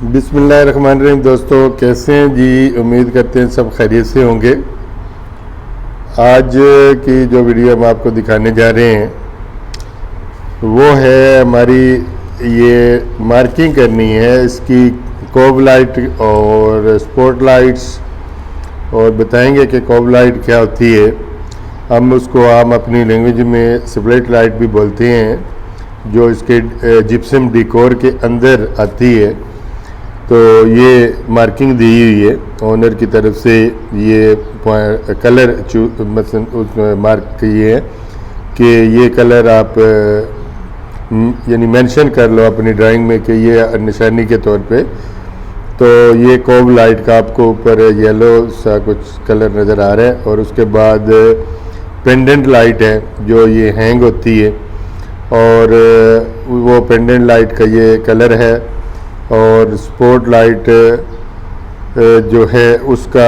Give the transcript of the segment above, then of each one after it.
बिस्मिल्लाहिर्रहमानिर्रहीम। दोस्तों कैसे हैं जी? उम्मीद करते हैं सब खैरियत से होंगे। आज की जो वीडियो हम आपको दिखाने जा रहे हैं वो है हमारी, ये मार्किंग करनी है इसकी कोब लाइट और स्पॉट लाइट्स, और बताएंगे कि कोब लाइट क्या होती है। हम उसको आम अपनी लैंग्वेज में स्प्लिट लाइट भी बोलते हैं, जो इसके जिप्सम डेकोर के अंदर आती है। तो ये मार्किंग दी हुई है ओनर की तरफ से, ये कलर मतलब उसमें मार्क किए है कि ये कलर आप यानी मेंशन कर लो अपनी ड्राइंग में कि ये निशानी के तौर पे। तो ये कोब लाइट का आपको ऊपर येलो सा कुछ कलर नज़र आ रहा है, और उसके बाद पेंडेंट लाइट है जो ये हैंग होती है, और वो पेंडेंट लाइट का ये कलर है। और स्पॉट लाइट जो है उसका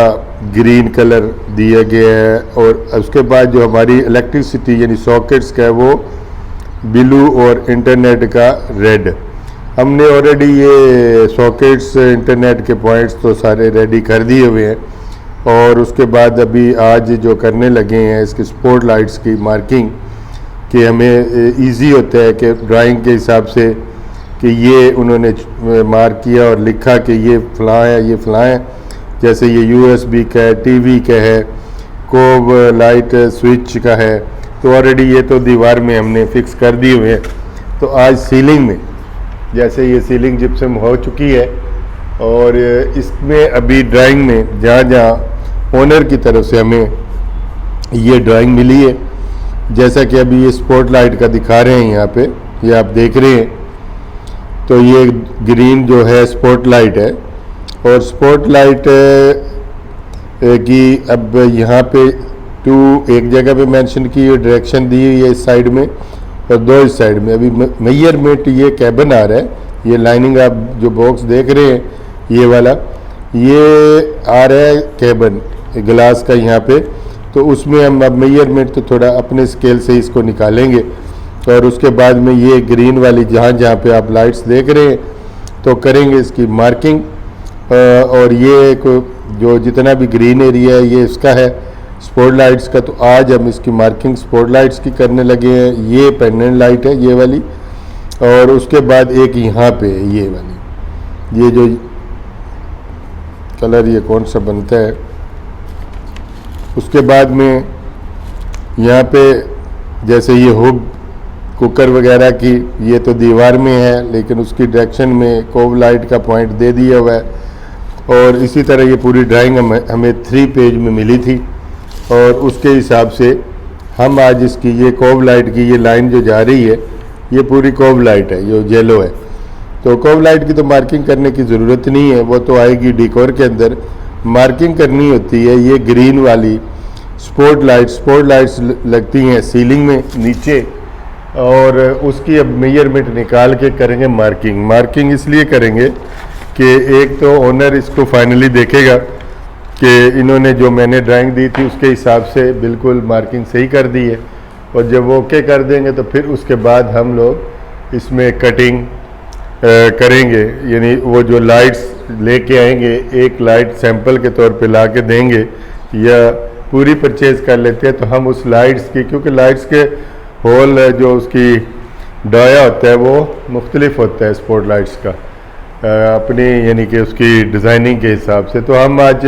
ग्रीन कलर दिया गया है, और उसके बाद जो हमारी इलेक्ट्रिसिटी यानी सॉकेट्स का है वो ब्लू और इंटरनेट का रेड। हमने ऑलरेडी ये सॉकेट्स इंटरनेट के पॉइंट्स तो सारे रेडी कर दिए हुए हैं, और उसके बाद अभी आज जो करने लगे हैं इसकी स्पॉट लाइट्स की मार्किंग, कि हमें इजी होता है कि ड्राइंग के हिसाब से कि ये उन्होंने मार्क किया और लिखा कि ये फ़लाँ है, ये फ़लाँ है। जैसे ये USB का है, TV का है, कोब लाइट स्विच का है, तो ऑलरेडी ये तो दीवार में हमने फिक्स कर दिए हुए हैं। तो आज सीलिंग में, जैसे ये सीलिंग जिप्सम हो चुकी है, और इसमें अभी ड्राइंग में जहाँ जहाँ ओनर की तरफ से हमें ये ड्राइंग मिली है, जैसा कि अभी ये स्पॉट लाइट का दिखा रहे हैं यहाँ पे, ये आप देख रहे हैं। तो ये ग्रीन जो है स्पॉट लाइट है, और स्पॉट लाइट की अब यहाँ पे एक जगह पे मेंशन की हुई डायरेक्शन दी हुई है इस साइड में, और दो इस साइड में। अभी मेजरमेंट ये कैबिन आ रहा है, ये लाइनिंग आप जो बॉक्स देख रहे हैं ये वाला, ये आ रहा है कैबिन ग्लास का यहाँ पे। तो उसमें हम अब मेजरमेंट तो थोड़ा अपने स्केल से इसको निकालेंगे, और उसके बाद में ये ग्रीन वाली जहाँ जहाँ पे आप लाइट्स देख रहे हैं तो करेंगे इसकी मार्किंग। और ये जो जितना भी ग्रीन एरिया है ये इसका है स्पॉट लाइट्स का। तो आज हम इसकी मार्किंग स्पॉट लाइट्स की करने लगे हैं। ये पेंडेंट लाइट है ये वाली, और उसके बाद एक यहाँ पे ये वाली, ये जो कलर ये कौन सा बनता है। उसके बाद में यहाँ पे जैसे ये हुक कुकर वगैरह की, ये तो दीवार में है लेकिन उसकी डायरेक्शन में कोब लाइट का पॉइंट दे दिया हुआ है। और इसी तरह ये पूरी ड्राइंग हमें 3 पेज में मिली थी, और उसके हिसाब से हम आज इसकी ये कोब लाइट की ये लाइन जो जा रही है ये पूरी कोब लाइट है, ये येलो है। तो कोब लाइट की तो मार्किंग करने की ज़रूरत नहीं है, वो तो आएगी डेकोर के अंदर। मार्किंग करनी होती है ये ग्रीन वाली स्पॉट लाइट्स लगती हैं सीलिंग में नीचे, और उसकी अब मेजरमेंट निकाल के करेंगे मार्किंग इसलिए करेंगे कि एक तो ओनर इसको फाइनली देखेगा कि इन्होंने जो मैंने ड्राइंग दी थी उसके हिसाब से बिल्कुल मार्किंग सही कर दी है, और जब वो ओके कर देंगे तो फिर उसके बाद हम लोग इसमें कटिंग करेंगे। यानी वो जो लाइट्स लेके आएंगे, एक लाइट सैंपल के तौर पे ला के देंगे या पूरी परचेज़ कर लेते हैं, तो हम उस लाइट्स की, क्योंकि लाइट्स के होल जो उसकी डाया होता है वो मुख्तलिफ होता है स्पॉट लाइट्स का अपनी यानी कि उसकी डिज़ाइनिंग के हिसाब से। तो हम आज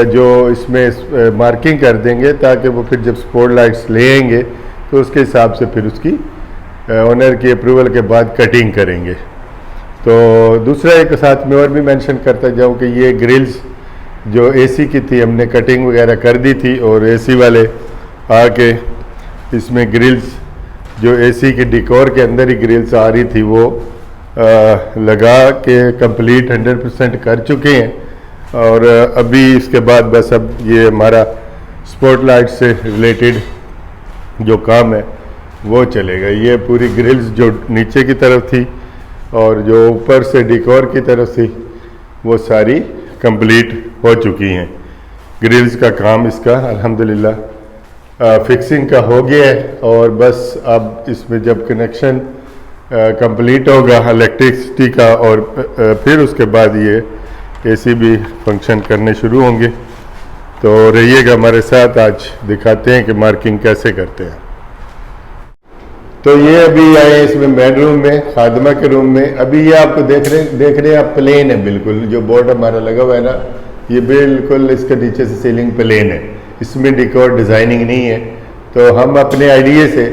जो इसमें मार्किंग कर देंगे ताकि वो फिर जब स्पॉट लाइट्स ले आएंगे तो उसके हिसाब से फिर उसकी ओनर की अप्रूवल के बाद कटिंग करेंगे। तो दूसरा एक साथ में और भी मेंशन करता जाऊँ कि ये ग्रिल्स जो AC की थी हमने कटिंग वगैरह कर दी थी, और AC वाले आके इसमें ग्रिल्स जो AC के डेकोर के अंदर ही ग्रिल्स आ रही थी वो लगा के कंप्लीट 100% कर चुके हैं। और अभी इसके बाद बस अब ये हमारा स्पॉट लाइट से रिलेटेड जो काम है वो चलेगा। ये पूरी ग्रिल्स जो नीचे की तरफ थी और जो ऊपर से डेकोर की तरफ थी वो सारी कंप्लीट हो चुकी हैं। ग्रिल्स का काम इसका अल्हम्दुलिल्लाह फिक्सिंग का हो गया है, और बस अब इसमें जब कनेक्शन कंप्लीट होगा इलेक्ट्रिसिटी का, और फिर उसके बाद ये एसी भी फंक्शन करने शुरू होंगे। तो रहिएगा हमारे साथ, आज दिखाते हैं कि मार्किंग कैसे करते हैं। तो ये अभी आए इसमें बेडरूम में, खादमा के रूम में। अभी ये आपको देख रहे हैं आप, प्लेन है बिल्कुल। जो बोर्ड हमारा लगा हुआ है ना, ये बिल्कुल इसके नीचे से सीलिंग प्लेन है, इसमें डिकोर डिज़ाइनिंग नहीं है। तो हम अपने आइडिया से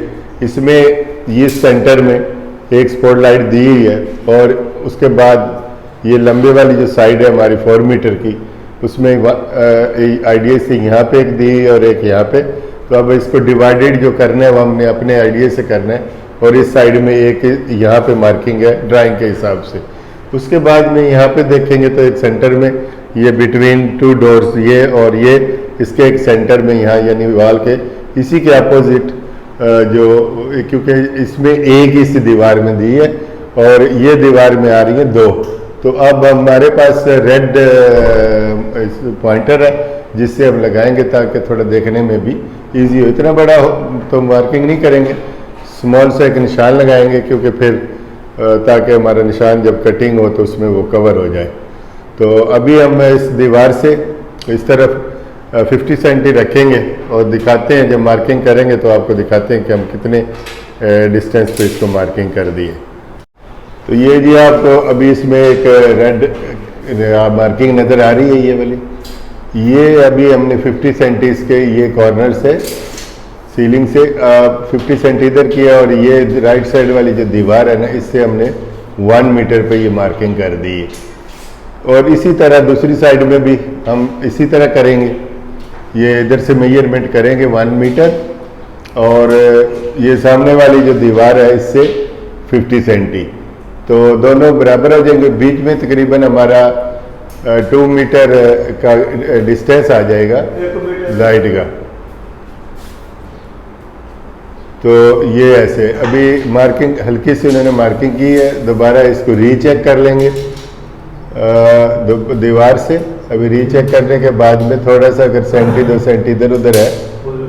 इसमें ये सेंटर में एक स्पॉट लाइट दी हुई है, और उसके बाद ये लंबे वाली जो साइड है हमारी 4 मीटर की, उसमें आइडिया से यहाँ पे एक दी और एक यहाँ पे। तो अब इसको डिवाइडेड जो करना है वो हमने अपने आइडिया से करना है, और इस साइड में एक यहाँ पे मार्किंग है ड्राइंग के हिसाब से। उसके बाद में यहाँ पे देखेंगे तो एक सेंटर में ये बिटवीन 2 डोर्स, ये और ये इसके एक सेंटर में यहाँ यानी वॉल के इसी के अपोजिट जो, क्योंकि इसमें एक ही सी दीवार में दी है और ये दीवार में आ रही है 2। तो अब हमारे पास रेड पॉइंटर है जिससे हम लगाएंगे ताकि थोड़ा देखने में भी इजी हो। इतना बड़ा तो मार्किंग नहीं करेंगे, स्मॉल सा एक निशान लगाएंगे, क्योंकि फिर ताकि हमारा निशान जब कटिंग हो तो उसमें वो कवर हो जाए। तो अभी हम इस दीवार से इस तरफ 50 सेंटी रखेंगे और दिखाते हैं, जब मार्किंग करेंगे तो आपको दिखाते हैं कि हम कितने डिस्टेंस पे इसको मार्किंग कर दिए। तो ये जी आपको अभी इसमें एक रेड मार्किंग नज़र आ रही है, ये वाली। ये अभी हमने 50 सेंटी इसके ये कॉर्नर से सीलिंग से 50 सेंटी इधर किया, और ये राइट साइड वाली जो दीवार है ना, इससे हमने 1 मीटर पे ये मार्किंग कर दी है। और इसी तरह दूसरी साइड में भी हम इसी तरह करेंगे। ये इधर से मेजरमेंट करेंगे 1 मीटर, और ये सामने वाली जो दीवार है इससे 50 सेंटी, तो दोनों बराबर हो जाएंगे। बीच में तकरीबन हमारा 2 मीटर का डिस्टेंस आ जाएगा लाइट का। तो ये ऐसे अभी मार्किंग हल्की सी उन्होंने मार्किंग की है, दोबारा इसको रीचेक कर लेंगे दीवार से। अभी रीचेक करने के बाद में थोड़ा सा अगर सेंटी 2 सेंटी इधर उधर है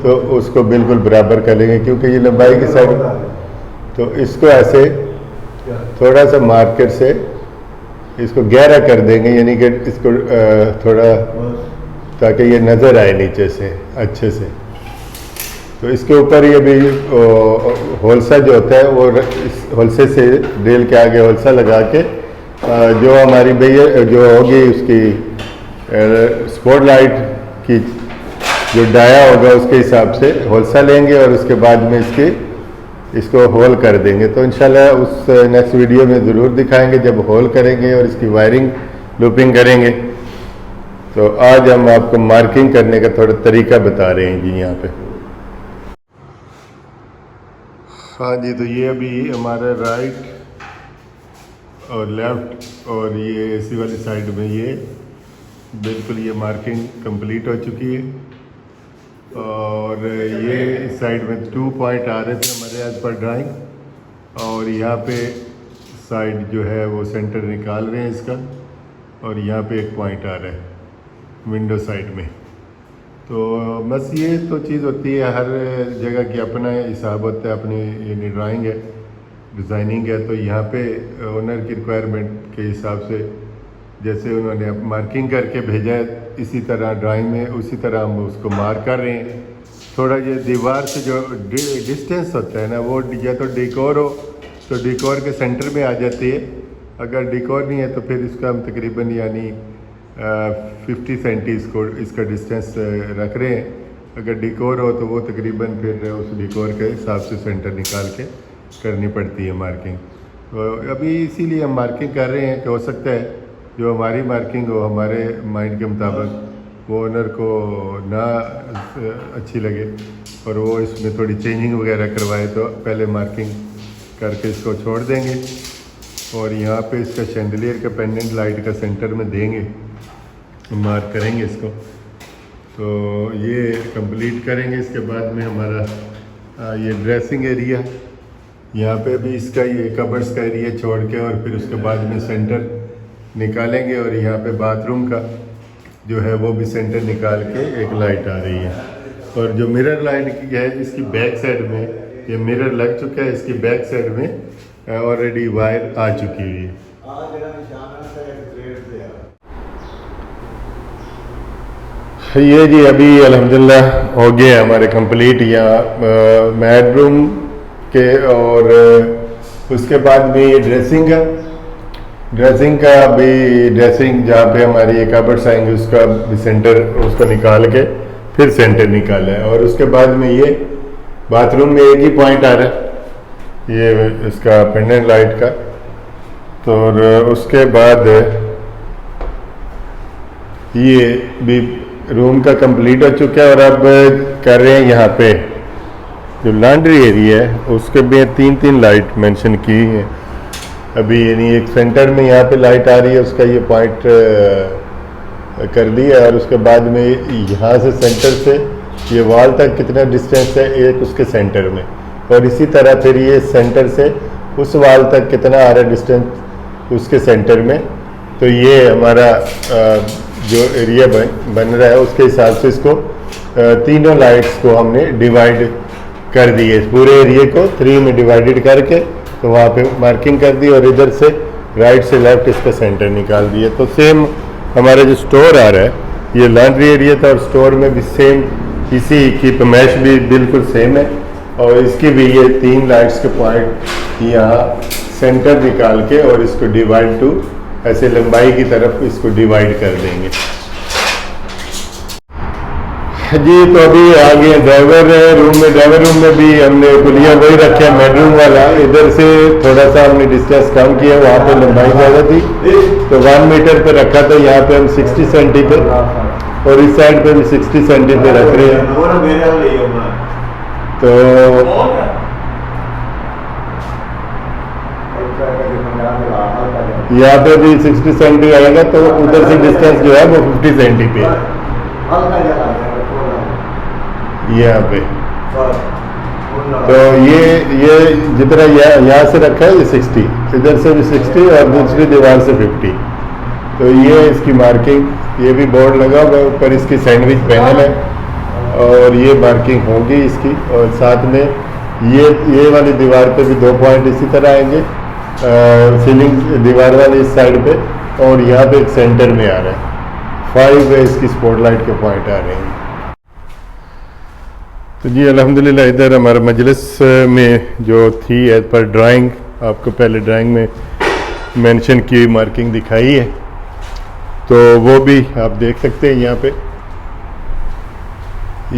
तो उसको बिल्कुल बराबर कर लेंगे, क्योंकि ये लंबाई की साइड। तो इसको ऐसे थोड़ा सा मार्कर से इसको गहरा कर देंगे, यानी कि इसको थोड़ा, ताकि ये नज़र आए नीचे से अच्छे से। तो इसके ऊपर ये भी होलसा जो होता है वो इस होलसे से ड्रिल के आगे होलसा लगा के जो हमारी भैया जो होगी उसकी स्पॉट लाइट की जो डाया होगा उसके हिसाब से होलसा लेंगे, और उसके बाद में इसको होल कर देंगे। तो इंशाल्लाह उस नेक्स्ट वीडियो में ज़रूर दिखाएंगे जब होल करेंगे और इसकी वायरिंग लूपिंग करेंगे। तो आज हम आपको मार्किंग करने का थोड़ा तरीका बता रहे हैं जी यहाँ पे। हाँ जी, तो ये अभी हमारा राइट और लेफ़्ट और ये एसी वाली साइड में ये बिल्कुल ये मार्किंग कंप्लीट हो चुकी है। और ये इस साइड में 2 पॉइंट आ रहे थे हमारे एज पर ड्राइंग, और यहाँ पे साइड जो है वो सेंटर निकाल रहे हैं इसका, और यहाँ पे एक पॉइंट आ रहा है विंडो साइड में। तो बस ये तो चीज़ होती है, हर जगह की अपना हिसाब होता है, अपनी यानी ड्राइंग है, डिज़ाइनिंग है। तो यहाँ पे ओनर की रिक्वायरमेंट के हिसाब से जैसे उन्होंने मार्किंग करके भेजा है, इसी तरह ड्राइंग में उसी तरह हम उसको मार्क कर रहे हैं। थोड़ा ये दीवार से जो डिस्टेंस होता है ना, वो या तो डेकोर हो तो डेकोर के सेंटर में आ जाती है, अगर डेकोर नहीं है तो फिर इसका हम तकरीबन यानी 50 सेंटी इसका डिस्टेंस रख रहे हैं। अगर डेकोर हो तो वो तकरीबन फिर उस डेकोर के हिसाब से सेंटर निकाल के करनी पड़ती है मार्किंग। तो अभी इसीलिए हम मार्किंग कर रहे हैं कि हो सकता है जो हमारी मार्किंग हो हमारे माइंड के मुताबिक वो ओनर को ना अच्छी लगे और वो इसमें थोड़ी चेंजिंग वगैरह करवाए, तो पहले मार्किंग करके इसको छोड़ देंगे। और यहाँ पे इसका शैंडलियर का पेंडेंट लाइट का सेंटर में देंगे, मार्क करेंगे इसको। तो ये कंप्लीट करेंगे। इसके बाद में हमारा ये ड्रेसिंग एरिया, यहाँ पे भी इसका ये कबर्ड्स का एरिया छोड़ के और फिर उसके बाद में सेंटर निकालेंगे, और यहाँ पे बाथरूम का जो है वो भी सेंटर निकाल के एक लाइट आ रही है। और जो मिरर लाइट की है इसकी बैक साइड में ये मिरर लग चुका है, इसकी बैक साइड में ऑलरेडी वायर आ चुकी हुई है। ये जी अभी अल्हम्दुलिल्लाह हो गया हमारे कंप्लीट यहाँ बेड रूम के, और उसके बाद भी ये ड्रेसिंग का भी ड्रेसिंग जहाँ पे हमारी ये कबर्ड्स आएंगे उसका भी सेंटर, उसको निकाल के फिर सेंटर निकाला है। और उसके बाद में ये बाथरूम में एक ही पॉइंट आ रहा है ये इसका पेंडेंट लाइट का। तो और उसके बाद ये भी रूम का कंप्लीट हो चुका है। और अब कर रहे हैं यहाँ पे जो लॉन्ड्री एरिया है उसके भी 3 लाइट मेंशन की है अभी, यानी एक सेंटर में यहाँ पे लाइट आ रही है, उसका ये पॉइंट कर दिया। और उसके बाद में यहाँ से सेंटर से ये वॉल तक कितना डिस्टेंस है एक उसके सेंटर में, और इसी तरह फिर ये सेंटर से उस वॉल तक कितना आ रहा है डिस्टेंस उसके सेंटर में। तो ये हमारा जो एरिया बन रहा है उसके हिसाब से इसको तीनों लाइट्स को हमने डिवाइड कर दिए, पूरे एरिया को 3 में डिवाइडेड करके तो वहाँ पे मार्किंग कर दी, और इधर से राइट से लेफ्ट इसका सेंटर निकाल दिए। तो सेम हमारा जो स्टोर आ रहा है ये लॉन्ड्री एरिया था, और स्टोर में भी सेम इसी की पमैश भी बिल्कुल सेम है, और इसकी भी ये 3 लाइट्स के पॉइंट यहाँ सेंटर निकाल के और इसको डिवाइड टू ऐसे लंबाई की तरफ इसको डिवाइड कर देंगे जी। तो अभी आगे ड्राइवर रूम में भी हमने पुलिया वही रखे हैं बेडरूम वाला, इधर से थोड़ा सा हमने डिस्टेंस कम किया, वहाँ पे लंबाई ज़्यादा थी तो 1 मीटर पे रखा था, यहाँ पे हम 60 सेंटी पे और इस साइड पे भी 60 सेंटी पे रख रहे हैं। तो यहाँ पे भी 60 सेंटी आएगा, तो उधर से डिस्टेंस जो है वो 50 सेंटी पे यहाँ पे। तो ये जितना यहाँ से रखा है ये 60, इधर से भी 60 और दूसरी दीवार से 50। तो ये इसकी मार्किंग, ये भी बोर्ड लगा हुआ है ऊपर, इसकी सैंडविच पैनल है और ये मार्किंग होगी इसकी। और साथ में ये वाली दीवार पे भी 2 पॉइंट इसी तरह आएंगे, सीलिंग दीवार वाली इस साइड पे, और यहाँ पे एक सेंटर में आ रहा है 5 इसकी स्पॉटलाइट के पॉइंट आ रहे हैं। तो जी अल्हम्दुलिल्लाह इधर हमारा मजलिस में जो थी एज पर ड्राइंग, आपको पहले ड्राइंग में मेंशन की मार्किंग दिखाई है, तो वो भी आप देख सकते हैं यहाँ पे।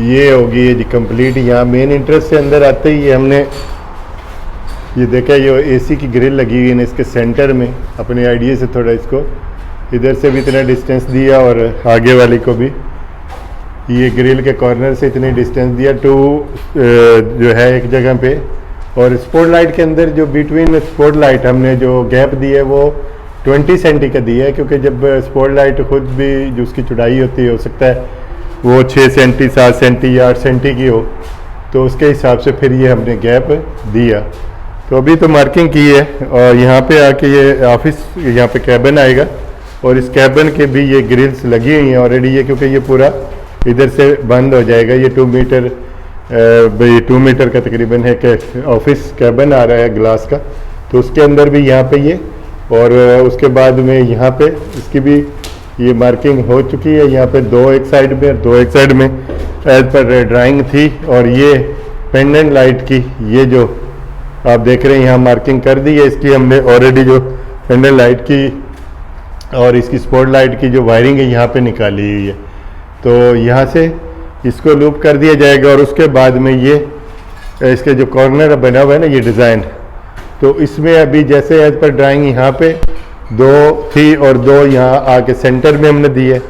ये होगी ये जी कंप्लीट। यहाँ मेन इंटरेस्ट से अंदर आते ही ये हमने ये देखा, ये एसी की ग्रिल लगी हुई है इसके सेंटर में। अपने आइडिया से थोड़ा इसको इधर से भी इतना डिस्टेंस दिया और आगे वाली को भी ये ग्रिल के कॉर्नर से इतनी डिस्टेंस दिया टू जो है एक जगह पे। और स्पॉट लाइट के अंदर जो बिटवीन स्पॉट लाइट हमने जो गैप दी है वो 20 सेंटी का दिया है, क्योंकि जब स्पॉट लाइट खुद भी जो उसकी चौड़ाई होती है हो सकता है वो 6 सेंटी 7 सेंटी या 8 सेंटी की हो, तो उसके हिसाब से फिर ये हमने गैप दिया। तो अभी तो मार्किंग की है, और यहाँ पे आके ये ऑफिस, यहाँ पे कैबिन आएगा, और इस कैबिन के भी ये ग्रिल्स लगी हुई हैं ऑलरेडी ये, क्योंकि ये पूरा इधर से बंद हो जाएगा। ये 2 मीटर का तकरीबन है कि ऑफिस कैबिन आ रहा है ग्लास का, तो उसके अंदर भी यहाँ पे ये, और उसके बाद में यहाँ पे इसकी भी ये मार्किंग हो चुकी है। यहाँ पे 2 एक साइड में और 2 एक साइड में एज पर ड्राइंग थी। और ये पेंडेंट लाइट की ये जो आप देख रहे हैं यहाँ मार्किंग कर दी है इसकी हमने ऑलरेडी, जो पेंडेंट लाइट की और इसकी स्पॉट लाइट की जो वायरिंग है यहाँ पे निकाली हुई है। तो यहाँ से इसको लूप कर दिया जाएगा, और उसके बाद में ये इसके जो कॉर्नर बना हुआ है ना ये डिज़ाइन, तो इसमें अभी जैसे एज पर ड्राइंग यहाँ पे 2 थी और 2 यहाँ आके सेंटर में हमने दी है,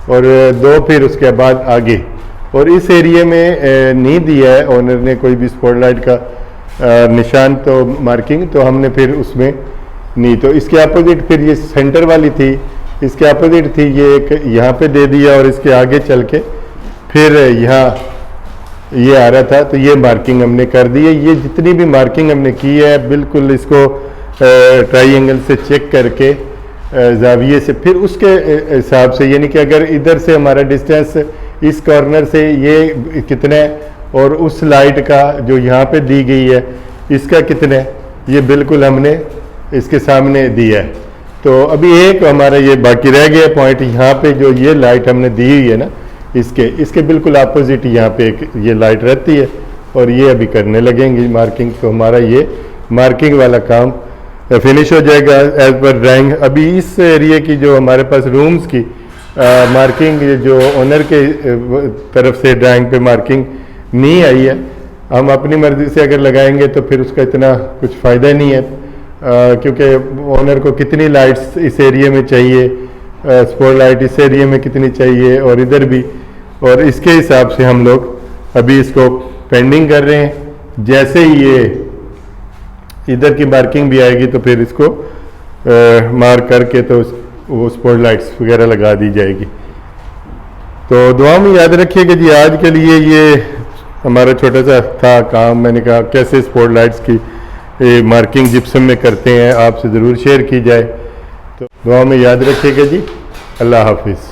और 2 फिर उसके बाद आगे। और इस एरिया में नहीं दिया है ओनर ने कोई भी स्पॉट लाइट का निशान, तो मार्किंग तो हमने फिर उसमें नहीं। तो इसके अपोजिट फिर ये सेंटर वाली थी, इसके अपोजिट थी ये एक यहाँ पे दे दिया, और इसके आगे चल के फिर यहाँ ये आ रहा था, तो ये मार्किंग हमने कर दी है। ये जितनी भी मार्किंग हमने की है बिल्कुल इसको ट्राइंगल से चेक करके जाविये से फिर उसके हिसाब से, यानी कि अगर इधर से हमारा डिस्टेंस इस कॉर्नर से ये कितना है और उस लाइट का जो यहाँ पे दी गई है इसका कितना है, ये बिल्कुल हमने इसके सामने दिया है। तो अभी एक हमारा ये बाकी रह गया पॉइंट, यहाँ पे जो ये लाइट हमने दी हुई है ना, इसके बिल्कुल अपोजिट यहाँ पे एक ये लाइट रहती है, और ये अभी करने लगेंगे मार्किंग। तो हमारा ये मार्किंग वाला काम फिनिश हो जाएगा एज पर ड्राइंग। अभी इस एरिया की जो हमारे पास रूम्स की मार्किंग जो ओनर के तरफ से ड्राइंग पे मार्किंग नहीं आई है, हम अपनी मर्ज़ी से अगर लगाएंगे तो फिर उसका इतना कुछ फ़ायदा नहीं है, क्योंकि ओनर को कितनी लाइट्स इस एरिया में चाहिए, स्पॉट लाइट इस एरिया में कितनी चाहिए और इधर भी, और इसके हिसाब से हम लोग अभी इसको पेंडिंग कर रहे हैं। जैसे ही ये इधर की मार्किंग भी आएगी तो फिर इसको मार्क करके तो वो स्पॉट लाइट्स वगैरह लगा दी जाएगी। तो दुआ में याद रखिएगा जी, आज के लिए ये हमारा छोटा सा था काम। मैंने कहा कैसे स्पॉट लाइट्स की मार्किंग जिप्सम में करते हैं, आपसे ज़रूर शेयर की जाए। तो दुआ में याद रखिएगा जी। अल्लाह हाफिज़।